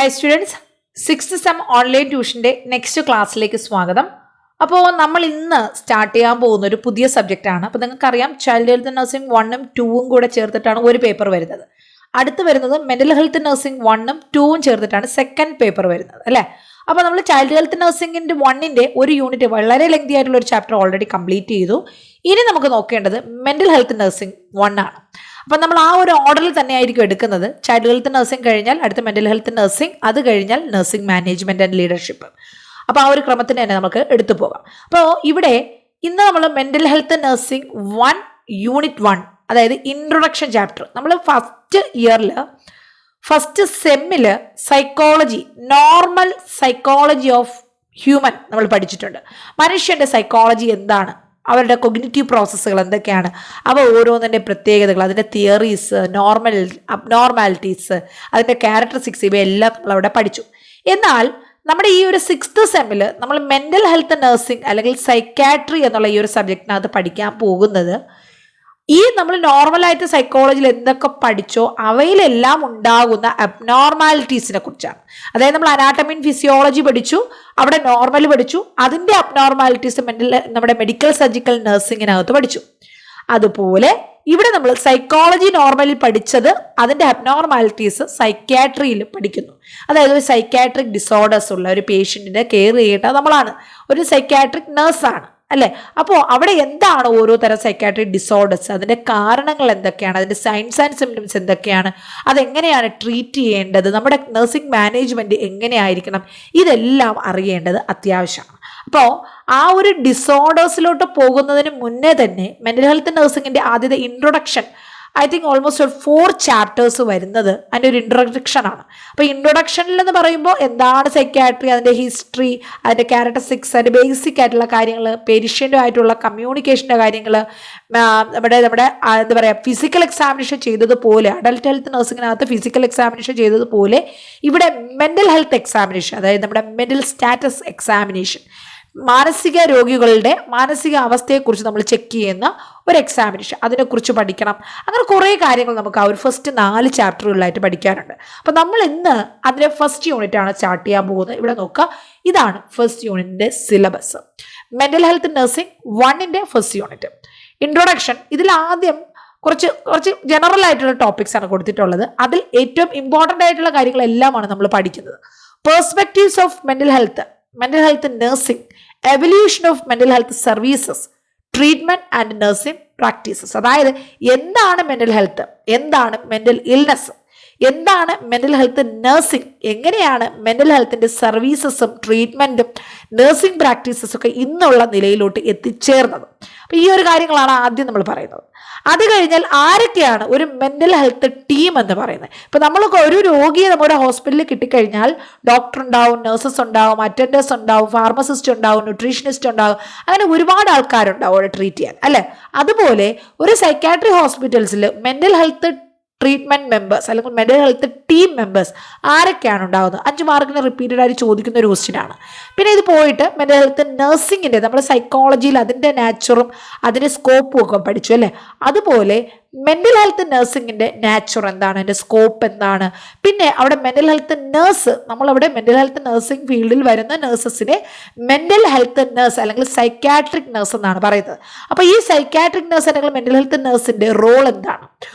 Hi students, 6th sem online ട്യൂഷൻ്റെ next ക്ലാസ്സിലേക്ക് സ്വാഗതം. അപ്പോൾ നമ്മൾ ഇന്ന് സ്റ്റാർട്ട് ചെയ്യാൻ പോകുന്ന ഒരു പുതിയ സബ്ജക്റ്റാണ്. അപ്പോൾ നിങ്ങൾക്കറിയാം, ചൈൽഡ് ഹെൽത്ത് നഴ്സിംഗ് 1ഉം 2ഉം കൂടെ ചേർത്തിട്ടാണ് ഒരു പേപ്പർ വരുന്നത്. അടുത്ത് വരുന്നത് മെൻ്റൽ ഹെൽത്ത് നഴ്സിംഗ് 1ഉം 2ഉം ചേർത്തിട്ടാണ് സെക്കൻഡ് പേപ്പർ വരുന്നത്, അല്ലേ? അപ്പോൾ നമ്മൾ ചൈൽഡ് ഹെൽത്ത് നഴ്സിംഗിൻ്റെ 1ൻ്റെ ഒരു യൂണിറ്റ് വളരെ ലെങ്തി ആയിട്ടുള്ള ഒരു ചാപ്റ്റർ ഓൾറെഡി കംപ്ലീറ്റ് ചെയ്തു. ഇനി നമുക്ക് നോക്കേണ്ടത് മെൻ്റൽ ഹെൽത്ത് നഴ്സിംഗ് 1 ആണ്. അപ്പം നമ്മൾ ആ ഒരു ഓർഡറിൽ തന്നെ ആയിരിക്കും എടുക്കുന്നത്. ചൈൽഡ് ഹെൽത്ത് നഴ്സിംഗ് കഴിഞ്ഞാൽ അടുത്ത മെൻ്റൽ ഹെൽത്ത് നഴ്സിംഗ്, അത് കഴിഞ്ഞാൽ നഴ്സിംഗ് മാനേജ്മെൻറ്റ് ആൻഡ് ലീഡർഷിപ്പ്. അപ്പോൾ ആ ഒരു ക്രമത്തിന് തന്നെ നമുക്ക് എടുത്തു പോകാം. അപ്പോൾ ഇവിടെ ഇന്ന് നമ്മൾ മെൻ്റൽ ഹെൽത്ത് നഴ്സിംഗ് 1 യൂണിറ്റ് 1, അതായത് ഇൻട്രൊഡക്ഷൻ ചാപ്റ്റർ, നമ്മൾ ഫസ്റ്റ് ഇയറിൽ ഫസ്റ്റ് സെമ്മിൽ psychology, normal psychology of human നമ്മൾ പഠിച്ചിട്ടുണ്ട്. മനുഷ്യൻ്റെ സൈക്കോളജി എന്താണ്, അവരുടെ കൊഗ്നിറ്റീവ് പ്രോസസ്സുകൾ എന്തൊക്കെയാണ്, അവ ഓരോന്നിൻ്റെ പ്രത്യേകതകൾ, അതിൻ്റെ തിയറീസ്, അബ്നോർമാലിറ്റീസ്, അതിൻ്റെ ക്യാരക്ടറിസ്റ്റിക്സ്, ഇവയെല്ലാം നമ്മളവിടെ പഠിച്ചു. എന്നാൽ നമ്മുടെ ഈ ഒരു 6th സെമ്മിൽ നമ്മൾ മെൻ്റൽ ഹെൽത്ത് നഴ്സിംഗ് അല്ലെങ്കിൽ സൈക്കാട്രി എന്നുള്ള ഈ ഒരു സബ്ജക്റ്റിനകത്ത് പഠിക്കാൻ പോകുന്നത് ഈ നമ്മൾ നോർമലായിട്ട് സൈക്കോളജിയിൽ എന്തൊക്കെ പഠിച്ചോ അവയിലെല്ലാം ഉണ്ടാകുന്ന അബ്നോർമാലിറ്റീസിനെ കുറിച്ചാണ്. അതായത് നമ്മൾ അനാട്ടമി ആൻഡ് ഫിസിയോളജി പഠിച്ചു, അവിടെ നോർമൽ പഠിച്ചു, അതിൻ്റെ അബ്നോർമാലിറ്റീസ് നമ്മുടെ മെഡിക്കൽ സർജിക്കൽ നഴ്സിങ്ങിനകത്ത് പഠിച്ചു. അതുപോലെ ഇവിടെ നമ്മൾ സൈക്കോളജി നോർമലിൽ പഠിച്ചത് അതിൻ്റെ അബ്നോർമാലിറ്റീസ് സൈക്യാട്രിയിൽ പഠിക്കുന്നു. അതായത് ഒരു സൈക്യാട്രിക് ഡിസോർഡേഴ്സ് ഉള്ള ഒരു പേഷ്യൻറ്റിനെ കെയർ ചെയ്യേണ്ടത് നമ്മളാണ്, ഒരു സൈക്യാട്രിക് നഴ്സാണ്, അല്ലേ? അപ്പോൾ അവിടെ എന്താണ് ഓരോ തരം സൈക്കാട്രിക് ഡിസോർഡേഴ്സ്, അതിൻ്റെ കാരണങ്ങൾ എന്തൊക്കെയാണ്, അതിൻ്റെ സൈൻസ് ആൻഡ് സിംറ്റംസ് എന്തൊക്കെയാണ്, അതെങ്ങനെയാണ് ട്രീറ്റ് ചെയ്യേണ്ടത്, നമ്മുടെ നഴ്സിംഗ് മാനേജ്മെൻറ്റ് എങ്ങനെയായിരിക്കണം, ഇതെല്ലാം അറിയേണ്ടത് അത്യാവശ്യമാണ്. അപ്പോൾ ആ ഒരു ഡിസോർഡേഴ്സിലോട്ട് പോകുന്നതിന് മുന്നേ തന്നെ മെൻ്റൽ ഹെൽത്ത് നഴ്സിംഗിൻ്റെ ആദ്യത്തെ ഇൻട്രൊഡക്ഷൻ, ഐ തിങ്ക് ഓൾമോസ്റ്റ് ഒരു 4 ചാപ്റ്റേഴ്സ് വരുന്നത് അതിൻ്റെ ഒരു ഇൻട്രൊഡക്ഷനാണ്. അപ്പോൾ ഇൻട്രൊഡക്ഷനിൽ എന്ന് പറയുമ്പോൾ എന്താണ് സൈക്യാട്രി, അതിൻ്റെ ഹിസ്റ്ററി, അതിൻ്റെ ക്യാരക്ടറിസ്റ്റിക്സ്, അതിൻ്റെ ബേസിക് ആയിട്ടുള്ള കാര്യങ്ങൾ, പേഷ്യൻ്റുമായിട്ടുള്ള കമ്മ്യൂണിക്കേഷൻ്റെ കാര്യങ്ങൾ, നമ്മുടെ എന്താ പറയുക, ഫിസിക്കൽ എക്സാമിനേഷൻ ചെയ്തതുപോലെ അഡൽട്ട് ഹെൽത്ത് നഴ്സിംഗിനകത്ത് ഫിസിക്കൽ എക്സാമിനേഷൻ ചെയ്തതുപോലെ ഇവിടെ മെൻ്റൽ ഹെൽത്ത് എക്സാമിനേഷൻ, അതായത് നമ്മുടെ മെൻ്റൽ സ്റ്റാറ്റസ് എക്സാമിനേഷൻ, മാനസിക രോഗികളുടെ മാനസിക അവസ്ഥയെക്കുറിച്ച് നമ്മൾ ചെക്ക് ചെയ്യുന്ന ഒരു എക്സാമിനേഷൻ, അതിനെക്കുറിച്ച് പഠിക്കണം. അങ്ങനെ കുറേ കാര്യങ്ങൾ നമുക്ക് ആ ഒരു ഫസ്റ്റ് 4 ചാപ്റ്ററുകളിലായിട്ട് പഠിക്കാനുണ്ട്. അപ്പോൾ നമ്മൾ ഇന്ന് അതിൻ്റെ ഫസ്റ്റ് യൂണിറ്റാണ് സ്റ്റാർട്ട് ചെയ്യാൻ പോകുന്നത്. ഇവിടെ നോക്കുക, ഇതാണ് ഫസ്റ്റ് യൂണിറ്റിൻ്റെ സിലബസ്. മെൻ്റൽ ഹെൽത്ത് നഴ്സിംഗ് 1ൻ്റെ ഫസ്റ്റ് യൂണിറ്റ് ഇൻട്രൊഡക്ഷൻ. ഇതിൽ ആദ്യം കുറച്ച് ജനറൽ ആയിട്ടുള്ള ടോപ്പിക്സ് ആണ് കൊടുത്തിട്ടുള്ളത്. അതിൽ ഏറ്റവും ഇമ്പോർട്ടൻ്റ് ആയിട്ടുള്ള കാര്യങ്ങളെല്ലാമാണ് നമ്മൾ പഠിക്കുന്നത്. Perspectives of mental health nursing, evolution of mental health services, treatment and nursing practices. അതായത് എന്താണ് മെൻ്റൽ ഹെൽത്ത്, എന്താണ് മെൻ്റൽ ഇൽനെസ്, എന്താണ് മെൻ്റൽ ഹെൽത്ത് നഴ്സിംഗ്, എങ്ങനെയാണ് മെൻ്റൽ ഹെൽത്തിൻ്റെ സർവീസസും ട്രീറ്റ്മെൻറ്റും നഴ്സിംഗ് പ്രാക്ടീസസും ഒക്കെ ഇന്നുള്ള നിലയിലോട്ട് എത്തിച്ചേർന്നത്. അപ്പോൾ ഈ ഒരു കാര്യങ്ങളാണ് ആദ്യം നമ്മൾ പറയുന്നത്. അത് കഴിഞ്ഞാൽ ആരൊക്കെയാണ് ഒരു മെൻ്റൽ ഹെൽത്ത് ടീം എന്ന് പറയുന്നത്. ഇപ്പോൾ നമ്മൾക്ക് ഒരു രോഗിയെ നമ്മുടെ ഹോസ്പിറ്റലിൽ കിട്ടിക്കഴിഞ്ഞാൽ ഡോക്ടർ ഉണ്ടാവും, നഴ്സസ് ഉണ്ടാവും, അറ്റൻഡേഴ്സ് ഉണ്ടാവും, ഫാർമസിസ്റ്റ് ഉണ്ടാവും, ന്യൂട്രീഷനിസ്റ്റ് ഉണ്ടാവും, അങ്ങനെ ഒരുപാട് ആൾക്കാരുണ്ടാവും അവിടെ ട്രീറ്റ് ചെയ്യാൻ, അല്ലേ? അതുപോലെ ഒരു സൈക്കാട്രി ഹോസ്പിറ്റൽസിൽ മെൻ്റൽ ഹെൽത്ത് ട്രീറ്റ്മെൻറ്റ് മെമ്പേഴ്സ് അല്ലെങ്കിൽ മെൻ്റൽ ഹെൽത്ത് ടീം മെമ്പേഴ്സ് ആരൊക്കെയാണ് ഉണ്ടാകുന്നത്? 5 മാർക്കിന് റിപ്പീറ്റഡ് ആയിട്ട് ചോദിക്കുന്ന ഒരു ക്വസ്റ്റ്യനാണ്. പിന്നെ ഇത് പോയിട്ട് മെൻ്റൽ ഹെൽത്ത് നഴ്സിംഗിൻ്റെ നമ്മൾ സൈക്കോളജിയിൽ അതിൻ്റെ നാച്ചുറും അതിൻ്റെ സ്കോപ്പും ഒക്കെ പഠിച്ചു, അല്ലേ? അതുപോലെ മെൻ്റൽ ഹെൽത്ത് നഴ്സിംഗിൻ്റെ നാച്ചുർ എന്താണ്, അതിൻ്റെ സ്കോപ്പ് എന്താണ്, പിന്നെ അവിടെ മെൻ്റൽ ഹെൽത്ത് നഴ്സ്, നമ്മളവിടെ മെൻ്റൽ ഹെൽത്ത് നഴ്സിംഗ് ഫീൽഡിൽ വരുന്ന നഴ്സസിനെ മെൻ്റൽ ഹെൽത്ത് നഴ്സ് അല്ലെങ്കിൽ സൈക്കാട്രിക് നഴ്സ് എന്നാണ് പറയുന്നത്. അപ്പോൾ ഈ സൈക്കാട്രിക് നഴ്സ് അല്ലെങ്കിൽ മെൻ്റൽ ഹെൽത്ത് നഴ്സിൻ്റെ റോൾ എന്താണ്,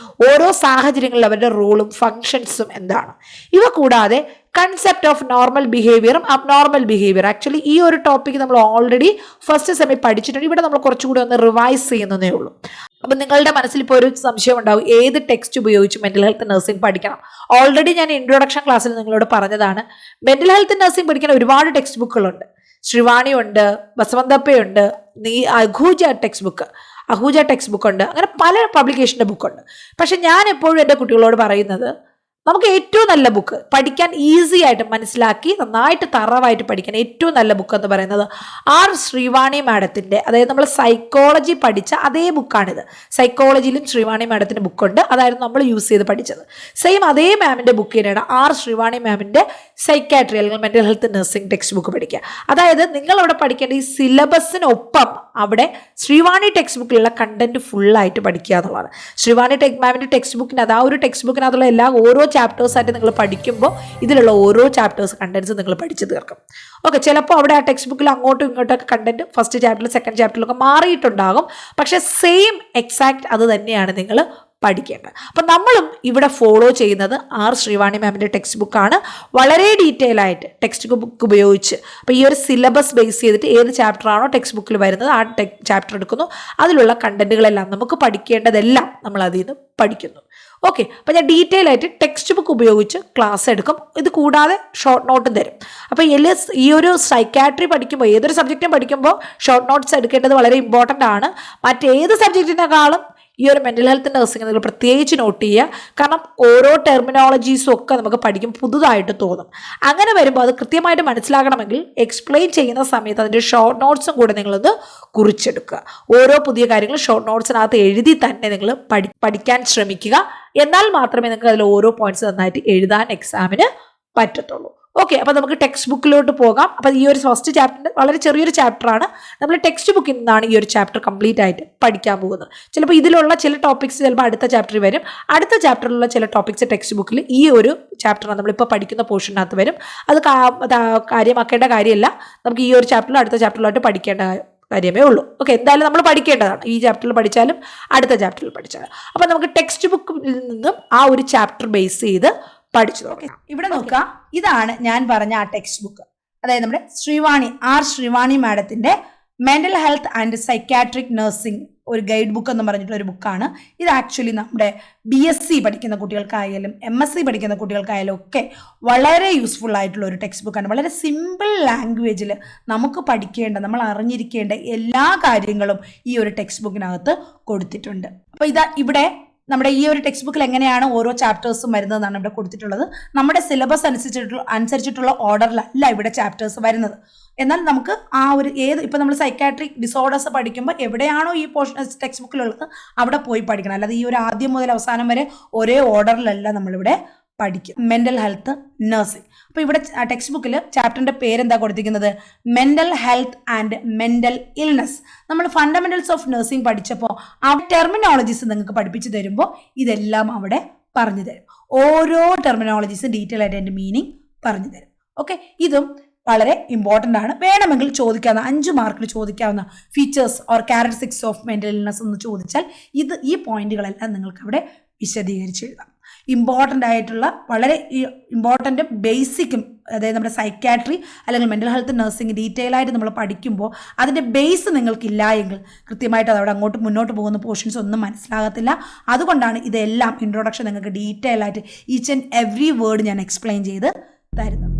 ഓരോ സാഹചര്യങ്ങളിൽ അവരുടെ റോളും ഫങ്ഷൻസും എന്താണ്, ഇവ കൂടാതെ കൺസെപ്റ്റ് ഓഫ് നോർമൽ ബിഹേവിയറും അബ്നോർമൽ ബിഹേവിയർ. ആക്ച്വലി ഈ ഒരു ടോപ്പിക് നമ്മൾ ഓൾറെഡി ഫസ്റ്റ് സെമ്മിൽ പഠിച്ചിട്ടുണ്ട്. ഇവിടെ നമ്മൾ കുറച്ചുകൂടി ഒന്ന് റിവൈസ് ചെയ്യുന്നതേ ഉള്ളൂ. അപ്പം നിങ്ങളുടെ മനസ്സിൽ ഇപ്പോൾ ഒരു സംശയം ഉണ്ടാവും, ഏത് ടെക്സ്റ്റ് ഉപയോഗിച്ച് മെൻ്റൽ ഹെൽത്ത് നഴ്സിംഗ് പഠിക്കണം. ഓൾറെഡി ഞാൻ ഇൻട്രൊഡക്ഷൻ ക്ലാസ്സിൽ നിങ്ങളോട് പറഞ്ഞതാണ്, മെൻ്റൽ ഹെൽത്ത് നഴ്സിംഗ് പഠിക്കാൻ ഒരുപാട് ടെക്സ്റ്റ് ബുക്കുകളുണ്ട്. ശ്രീവാണിയുണ്ട്, ബസവന്തപ്പയുണ്ട്, അഹൂജ ടെക്സ്റ്റ് ബുക്ക് ഉണ്ട്, അങ്ങനെ പല പബ്ലിക്കേഷൻ്റെ ബുക്കുണ്ട്. പക്ഷെ ഞാൻ എപ്പോഴും എൻ്റെ കുട്ടികളോട് പറയുന്നത്, നമുക്ക് ഏറ്റവും നല്ല ബുക്ക് പഠിക്കാൻ ഈസി ആയിട്ട് മനസ്സിലാക്കി നന്നായിട്ട് തറവായിട്ട് പഠിക്കാൻ ഏറ്റവും നല്ല ബുക്ക് എന്ന് പറയുന്നത് ആർ ശ്രീവാണി മാഡത്തിൻ്റെ, അതായത് നമ്മൾ സൈക്കോളജി പഠിച്ച അതേ ബുക്കാണിത്. സൈക്കോളജിയിലും ശ്രീവാണി മാഡത്തിൻ്റെ ബുക്കുണ്ട്, അതായിരുന്നു നമ്മൾ യൂസ് ചെയ്ത് പഠിച്ചത്. സെയിം അതേ മാമിൻ്റെ ബുക്ക് തന്നെയാണ് ആർ ശ്രീവാണി മാമിൻ്റെ സൈക്കാട്രി അല്ലെങ്കിൽ mental health nursing text book പഠിക്കുക. അതായത് നിങ്ങളവിടെ പഠിക്കേണ്ട ഈ സിലബസിനൊപ്പം അവിടെ ശ്രീവാണി ടെക്സ്റ്റ് ബുക്കിലുള്ള കണ്ടന്റ് ഫുള്ളായിട്ട് പഠിക്കുക എന്നുള്ളതാണ്. ശ്രീവാണി മാമിൻ്റെ ടെക്സ്റ്റ് ബുക്കിനകത്ത് ആ ഒരു ടെക്സ്റ്റ് ബുക്കിനകത്തുള്ള ഓരോ ചാപ്റ്റേഴ്സായിട്ട് നിങ്ങൾ പഠിക്കുമ്പോൾ ഇതിലുള്ള ഓരോ ചാപ്റ്റേഴ്സ് കണ്ടൻസ് നിങ്ങൾ പഠിച്ചു തീർക്കും. ഓക്കെ, ചിലപ്പോൾ അവിടെ ആ ടെക്സ്റ്റ് ബുക്കിൽ അങ്ങോട്ടും ഇങ്ങോട്ടൊക്കെ കണ്ടന്റ് ഫസ്റ്റ് ചാപ്റ്ററിൽ സെക്കൻഡ് ചാപ്റ്ററിലൊക്കെ മാറിയിട്ടുണ്ടാകും. പക്ഷേ സെയിം എക്സാക്ട് അത് തന്നെയാണ് നിങ്ങൾ പഠിക്കേണ്ടത്. അപ്പം നമ്മളും ഇവിടെ ഫോളോ ചെയ്യുന്നത് ആർ ശ്രീവാണി മാമിൻ്റെ ടെക്സ്റ്റ് ബുക്കാണ്. വളരെ ഡീറ്റെയിൽ ആയിട്ട് ടെക്സ്റ്റ് ബുക്ക് ഉപയോഗിച്ച് അപ്പോൾ ഈ ഒരു സിലബസ് ബേസ് ചെയ്തിട്ട് ഏത് ചാപ്റ്ററാണോ ടെക്സ്റ്റ് ബുക്കിൽ വരുന്നത് ആ ചാപ്റ്റർ എടുക്കുന്നു. അതിലുള്ള കണ്ടന്റുകളെല്ലാം നമുക്ക് പഠിക്കേണ്ടതെല്ലാം നമ്മൾ അതിൽ നിന്ന് പഠിക്കുന്നു. ഓക്കെ, അപ്പോൾ ഞാൻ ഡീറ്റെയിൽ ആയിട്ട് ടെക്സ്റ്റ് ബുക്ക് ഉപയോഗിച്ച് ക്ലാസ് എടുക്കും. ഇത് കൂടാതെ ഷോർട്ട് നോട്ടും തരും. അപ്പോൾ ഈ ഒരു സൈക്കാട്രി പഠിക്കുമ്പോൾ, ഏതൊരു സബ്ജക്റ്റും പഠിക്കുമ്പോൾ ഷോർട്ട് നോട്ട്സ് എടുക്കേണ്ടത് വളരെ ഇമ്പോർട്ടൻ്റ് ആണ്. മറ്റേത് സബ്ജക്റ്റിനേക്കാളും ഈ ഒരു മെൻ്റൽ ഹെൽത്ത് നഴ്സിംഗ് നിങ്ങൾ പ്രത്യേകിച്ച് നോട്ട് ചെയ്യുക. കാരണം ഓരോ ടെർമിനോളജീസും ഒക്കെ നമുക്ക് പഠിക്കും പുതുതായിട്ട് തോന്നും. അങ്ങനെ വരുമ്പോൾ അത് കൃത്യമായിട്ട് മനസ്സിലാകണമെങ്കിൽ എക്സ്പ്ലെയിൻ ചെയ്യുന്ന സമയത്ത് അതിൻ്റെ ഷോർട്ട് നോട്ട്സും കൂടെ നിങ്ങളത് കുറിച്ചെടുക്കുക. ഓരോ പുതിയ കാര്യങ്ങൾ ഷോർട്ട് നോട്ട്സിനകത്ത് എഴുതി തന്നെ നിങ്ങൾ പഠിക്കാൻ ശ്രമിക്കുക. എന്നാൽ മാത്രമേ നിങ്ങൾക്ക് അതിൽ ഓരോ പോയിന്റ്സ് നന്നായിട്ട് എഴുതാൻ എക്സാമിന് പറ്റത്തുള്ളൂ. ഓക്കെ, അപ്പോൾ നമുക്ക് ടെക്സ്റ്റ് ബുക്കിലോട്ട് പോകാം. അപ്പോൾ ഈ ഒരു ഫസ്റ്റ് ചാപ്റ്റർ വളരെ ചെറിയൊരു ചാപ്റ്ററാണ്. നമ്മൾ ടെക്സ്റ്റ് ബുക്കിൽ നിന്നാണ് ഈ ഒരു ചാപ്റ്റർ കംപ്ലീറ്റ് ആയിട്ട് പഠിക്കാൻ പോകുന്നത്. ചിലപ്പോൾ ഇതിലുള്ള ചില ടോപ്പിക്സ് ചിലപ്പോൾ അടുത്ത ചാപ്റ്ററിൽ വരും. അടുത്ത ചാപ്റ്ററിലുള്ള ചില ടോപ്പിക്സ് ടെക്സ്റ്റ് ബുക്കിൽ ഈ ഒരു ചാപ്റ്ററാണ് നമ്മളിപ്പോൾ പഠിക്കുന്ന പോർഷനകത്ത് വരും. അത് കാര്യമാക്കേണ്ട കാര്യമല്ല. നമുക്ക് ഈ ഒരു ചാപ്റ്ററിൽ അടുത്ത ചാപ്റ്ററിലോട്ട് പഠിക്കേണ്ട കാര്യമേ ഉള്ളൂ. ഓക്കെ, എന്തായാലും നമ്മൾ പഠിക്കേണ്ടതാണ്. ഈ ചാപ്റ്ററിൽ പഠിച്ചാലും അടുത്ത ചാപ്റ്ററിൽ പഠിച്ചാലും. അപ്പോൾ നമുക്ക് ടെക്സ്റ്റ് ബുക്കിൽ നിന്നും ആ ഒരു ചാപ്റ്റർ ബേസ് ചെയ്ത് പഠിച്ചു നോക്കാം. ഇവിടെ നോക്കുക, ഇതാണ് ഞാൻ പറഞ്ഞ ആ ടെക്സ്റ്റ് ബുക്ക്. അതായത് നമ്മുടെ ശ്രീവാണി മാഡത്തിന്റെ mental health and psychiatric nursing ഒരു ഗൈഡ് ബുക്ക് എന്ന് പറഞ്ഞിട്ടുള്ള ഒരു ബുക്കാണ്. ഇത് ആക്ച്വലി നമ്മുടെ BSc പഠിക്കുന്ന കുട്ടികൾക്കായാലും MSc പഠിക്കുന്ന കുട്ടികൾക്കായാലും ഒക്കെ വളരെ യൂസ്ഫുൾ ആയിട്ടുള്ള ഒരു ടെക്സ്റ്റ് ബുക്കാണ്. വളരെ സിമ്പിൾ ലാംഗ്വേജിൽ നമുക്ക് പഠിക്കേണ്ട, നമ്മൾ അറിഞ്ഞിരിക്കേണ്ട എല്ലാ കാര്യങ്ങളും ഈ ഒരു ടെക്സ്റ്റ് ബുക്കിനകത്ത് കൊടുത്തിട്ടുണ്ട്. അപ്പോൾ ഇവിടെ നമ്മുടെ ഈ ഒരു ടെക്സ്റ്റ് ബുക്കിൽ എങ്ങനെയാണ് ഓരോ ചാപ്റ്റേഴ്സും വരുന്നതെന്നാണ് ഇവിടെ കൊടുത്തിട്ടുള്ളത്. നമ്മുടെ സിലബസ് അനുസരിച്ചിട്ടുള്ള ഓർഡറിലല്ല ഇവിടെ ചാപ്റ്റേഴ്സ് വരുന്നത്. എന്നാൽ നമുക്ക് ആ ഒരു ഇപ്പം നമ്മൾ സൈക്കാട്രിക് ഡിസോർഡേഴ്സ് പഠിക്കുമ്പോൾ എവിടെയാണോ ഈ പോർഷൻ ടെക്സ്റ്റ് ബുക്കിലുള്ളത് അവിടെ പോയി പഠിക്കണം. അല്ലാതെ ഈ ഒരു ആദ്യം മുതൽ അവസാനം വരെ ഒരേ ഓർഡറിലല്ല നമ്മളിവിടെ പഠിക്കും. Mental health nursing. അപ്പോൾ ഇവിടെ ടെക്സ്റ്റ് ബുക്കിൽ ചാപ്റ്ററിൻ്റെ പേരെന്താ കൊടുത്തിരിക്കുന്നത്? Mental health and mental illness. നമ്മൾ ഫണ്ടമെന്റൽസ് ഓഫ് നഴ്സിംഗ് പഠിച്ചപ്പോൾ ആ ടെർമിനോളജീസ് നിങ്ങൾക്ക് പഠിപ്പിച്ചു തരുമ്പോൾ ഇതെല്ലാം അവിടെ പറഞ്ഞു തരും. ഓരോ ടെർമിനോളജീസും ഡീറ്റെയിൽ ആയിട്ട് അതിൻ്റെ മീനിങ് പറഞ്ഞു തരും. ഓക്കെ, ഇതും വളരെ ഇമ്പോർട്ടൻ്റ് ആണ്. വേണമെങ്കിൽ ചോദിക്കാവുന്ന 5 മാർക്കിൽ ചോദിക്കാവുന്ന features or characteristics of mental illness എന്ന് ചോദിച്ചാൽ ഈ പോയിന്റുകളെല്ലാം നിങ്ങൾക്ക് അവിടെ വിശദീകരിച്ച് എഴുതാം. ഇമ്പോർട്ടൻ്റ് ആയിട്ടുള്ള വളരെ ഇമ്പോർട്ടൻ്റ് ബേസിക്കും, അതായത് നമ്മുടെ സൈക്കാട്രി അല്ലെങ്കിൽ മെൻ്റൽ ഹെൽത്ത് നഴ്സിംഗ് ഡീറ്റെയിൽ ആയിട്ട് നമ്മൾ പഠിക്കുമ്പോൾ അതിൻ്റെ ബേസ് നിങ്ങൾക്കില്ല എങ്കിൽ കൃത്യമായിട്ട് അതവിടെ മുന്നോട്ട് പോകുന്ന പോർഷൻസ് ഒന്നും മനസ്സിലാകത്തില്ല. അതുകൊണ്ടാണ് ഇതെല്ലാം ഇൻട്രൊഡക്ഷൻ നിങ്ങൾക്ക് ഡീറ്റെയിൽ ആയിട്ട് ഈച്ച് ആൻഡ് എവറി വേർഡ് ഞാൻ എക്സ്പ്ലെയിൻ ചെയ്ത് തരുന്നത്.